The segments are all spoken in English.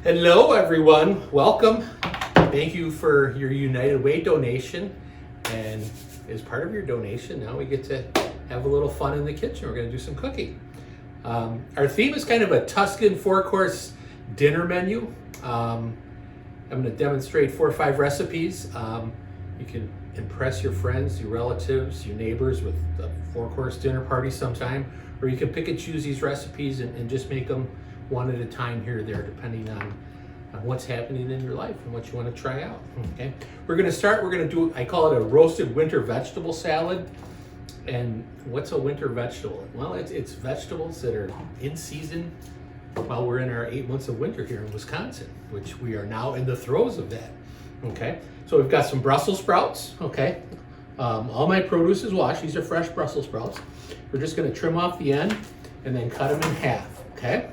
Hello everyone, welcome. Thank you for your United Way donation, and as part of your donation now we get to have a little fun in the kitchen. We're going to do some cooking. Our theme is kind of a Tuscan 4-course dinner menu. I'm going to demonstrate 4 or 5 recipes. You can impress your friends, your relatives, your neighbors with a 4-course dinner party sometime, or you can pick and choose these recipes and just make them one at a time here or there, depending on what's happening in your life and what you want to try out. Okay, we're going to do, I call it a roasted winter vegetable salad. And what's a winter vegetable? Well, it's vegetables that are in season while we're in our 8 months of winter here in Wisconsin, which we are now in the throes of that. Okay, so we've got some Brussels sprouts. Okay, all my produce is washed. These are fresh Brussels sprouts. We're just going to trim off the end and then cut them in half. Okay,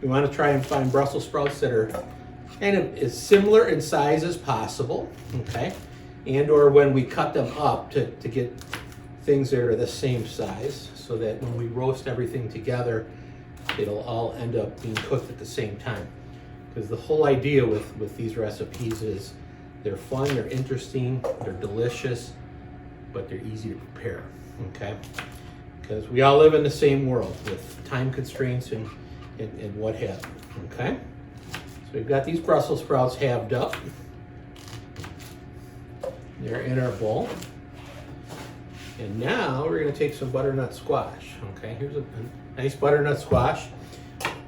we want to try and find Brussels sprouts that are kind of as similar in size as possible. Okay, and or when we cut them up to get things that are the same size, so that when we roast everything together, it'll all end up being cooked at the same time. Because the whole idea with these recipes is they're fun, they're interesting, they're delicious, but they're easy to prepare. Okay, because we all live in the same world with time constraints and what have you. Okay, so we've got these Brussels sprouts halved up. They're in our bowl. And now we're going to take some butternut squash. Okay, here's a nice butternut squash.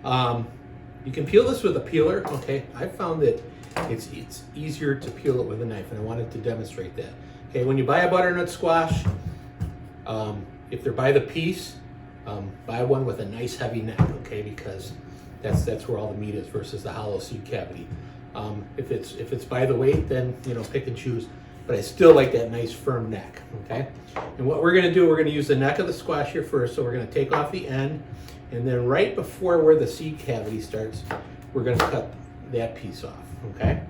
You can peel this with a peeler. Okay, I found that it's easier to peel it with a knife, and I wanted to demonstrate that. Okay, when you buy a butternut squash, if they're by the piece, buy one with a nice heavy neck. Okay, because that's where all the meat is versus the hollow seed cavity. If it's by the weight, then pick and choose. But I still like that nice firm neck. Okay, and what we're going to do, we're going to use the neck of the squash here first. So we're going to take off the end, and then right before where the seed cavity starts, we're going to cut that piece off. Okay,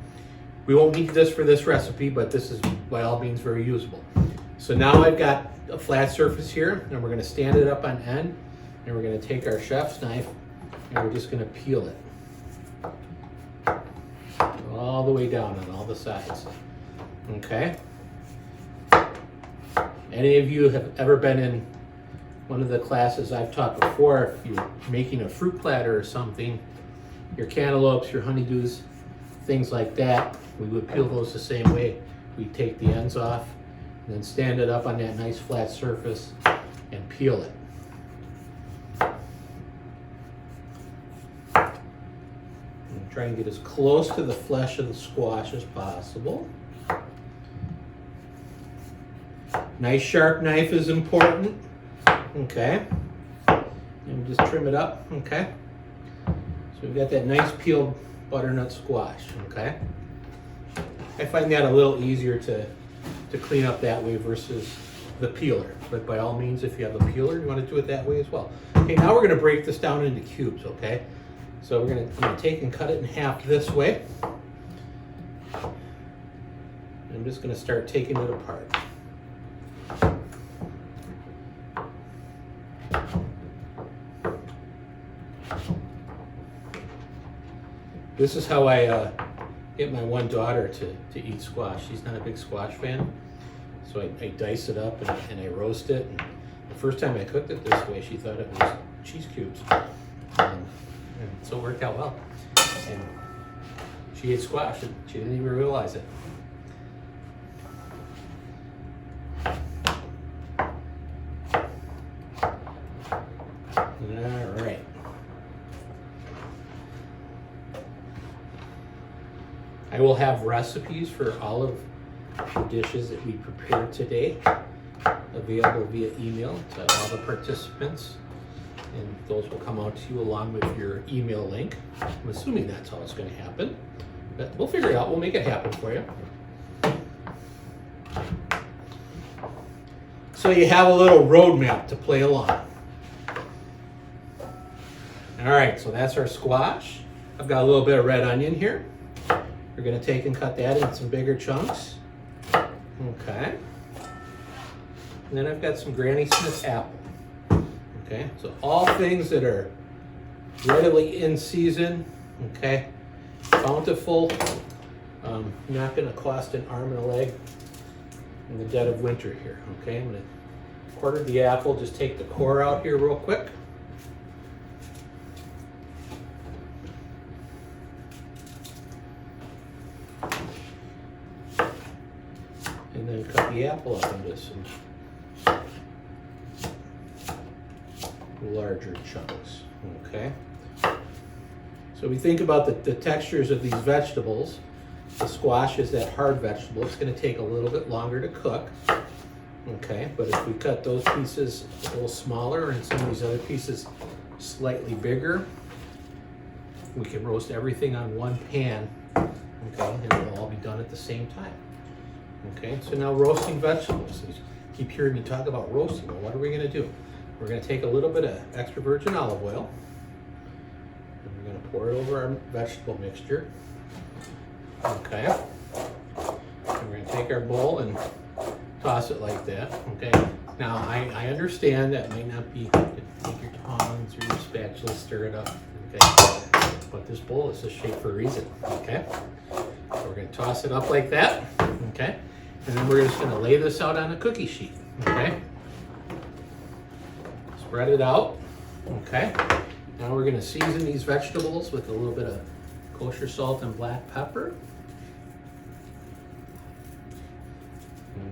we won't need this for this recipe, but this is by all means very usable. So now I've got a flat surface here, and we're going to stand it up on end, and we're going to take our chef's knife, and we're just going to peel it all the way down on all the sides. Okay. Any of you have ever been in one of the classes I've taught before? If you're making a fruit platter or something, your cantaloupes, your honeydews, things like that, we would peel those the same way. We take the ends off and then stand it up on that nice flat surface and peel it. And try and get as close to the flesh of the squash as possible. Nice sharp knife is important. Okay, and just trim it up. Okay, so we've got that nice peeled butternut squash. Okay, I find that a little easier to clean up that way versus the peeler, but by all means, if you have a peeler, you want to do it that way as well. Okay, now we're going to break this down into cubes. Okay, so I'm going to take and cut it in half this way. I'm just going to start taking it apart. This is how I get my one daughter to eat squash. She's not a big squash fan, so I dice it up and I roast it. And the first time I cooked it this way, she thought it was cheese cubes. And so it worked out well. And she ate squash and she didn't even realize it. All right. I will have recipes for all of the dishes that we prepared today available via email to all the participants, and those will come out to you along with your email link. I'm assuming that's how it's going to happen, but we'll figure it out. We'll make it happen for you. So you have a little roadmap to play along. All right, so that's our squash. I've got a little bit of red onion here. We're going to take and cut that in some bigger chunks. Okay. And then I've got some Granny Smith apple. Okay, so all things that are readily in season okay? Bountiful, not gonna cost an arm and a leg in the dead of winter here, okay? I'm gonna quarter the apple, just take the core out here real quick. And then cut the apple up into some larger chunks, okay? So we think about the textures of these vegetables. The squash is that hard vegetable. It's going to take a little bit longer to cook, okay? But if we cut those pieces a little smaller and some of these other pieces slightly bigger, we can roast everything on one pan, okay? And it'll all be done at the same time, okay? So now roasting vegetables. You keep hearing me talk about roasting. Well, what are we going to do? We're going to take a little bit of extra virgin olive oil, and we're going to pour it over our vegetable mixture. Okay. And we're going to take our bowl and toss it like that. Okay. Now I understand that might not be, take your tongs or your spatula, stir it up. Okay. But this bowl is just shaped for a reason. Okay. So we're going to toss it up like that. Okay. And then we're just going to lay this out on a cookie sheet. Okay. Spread it out. Okay. Now we're going to season these vegetables with a little bit of kosher salt and black pepper.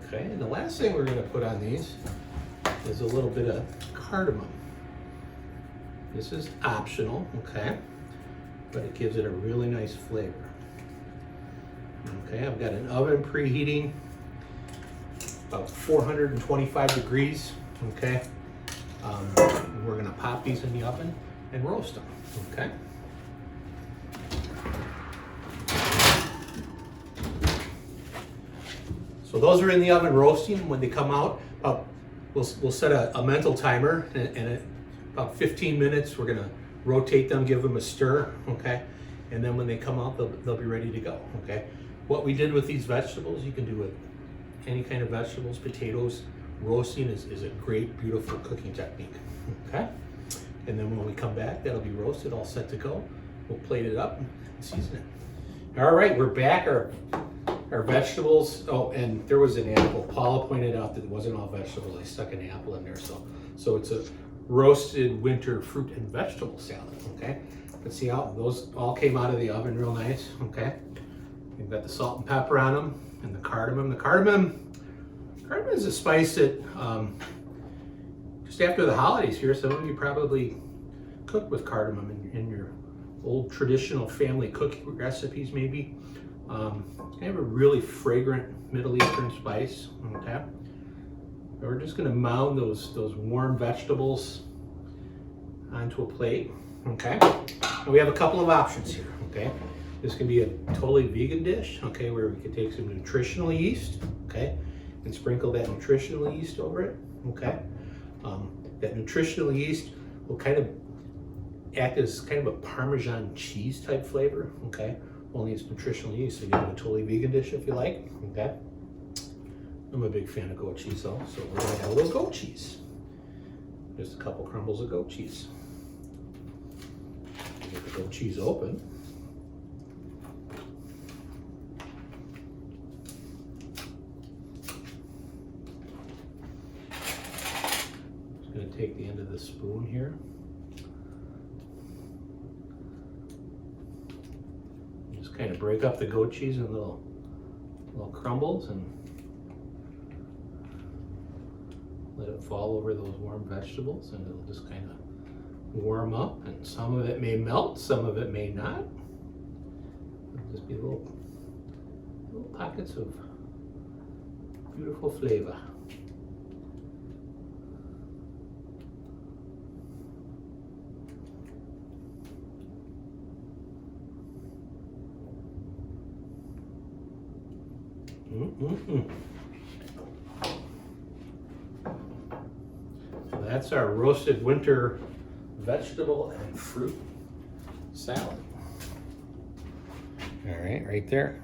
Okay, and the last thing we're going to put on these is a little bit of cardamom. This is optional, okay, but it gives it a really nice flavor. Okay, I've got an oven preheating about 425 degrees, okay. We're going to pop these in the oven and roast them, okay. So those are in the oven roasting. When they come out, we'll set a mental timer, and at about 15 minutes, we're gonna rotate them, give them a stir, okay? And then when they come out, they'll be ready to go, okay? What we did with these vegetables, you can do with any kind of vegetables, potatoes. Roasting is a great, beautiful cooking technique, okay? And then when we come back, that'll be roasted, all set to go. We'll plate it up and season it. All right, we're back. Our vegetables, oh, and there was an apple. Paula pointed out that it wasn't all vegetables. I stuck an apple in there, so it's a roasted winter fruit and vegetable salad, okay? Let's see how those all came out of the oven real nice, okay? We've got the salt and pepper on them, and the cardamom. The cardamom is a spice that, just after the holidays here, some of you probably cook with cardamom in your old traditional family cooking recipes, maybe. It's kind of a really fragrant Middle Eastern spice, okay? And we're just gonna mound those warm vegetables onto a plate, okay? And we have a couple of options here, okay? This can be a totally vegan dish, okay, where we could take some nutritional yeast, okay, and sprinkle that nutritional yeast over it, okay? That nutritional yeast will kind of act as kind of a Parmesan cheese type flavor, okay? Only it's nutritional yeast, so you can have a totally vegan dish if you like, okay? I'm a big fan of goat cheese though, so we're gonna have a little goat cheese. Just a couple crumbles of goat cheese. Get the goat cheese open. Just gonna take the end of the spoon here. Kind of break up the goat cheese in little crumbles and let it fall over those warm vegetables, and it'll just kind of warm up, and some of it may melt, some of it may not. It'll just be little pockets of beautiful flavor. So that's our roasted winter vegetable and fruit salad. All right, right there.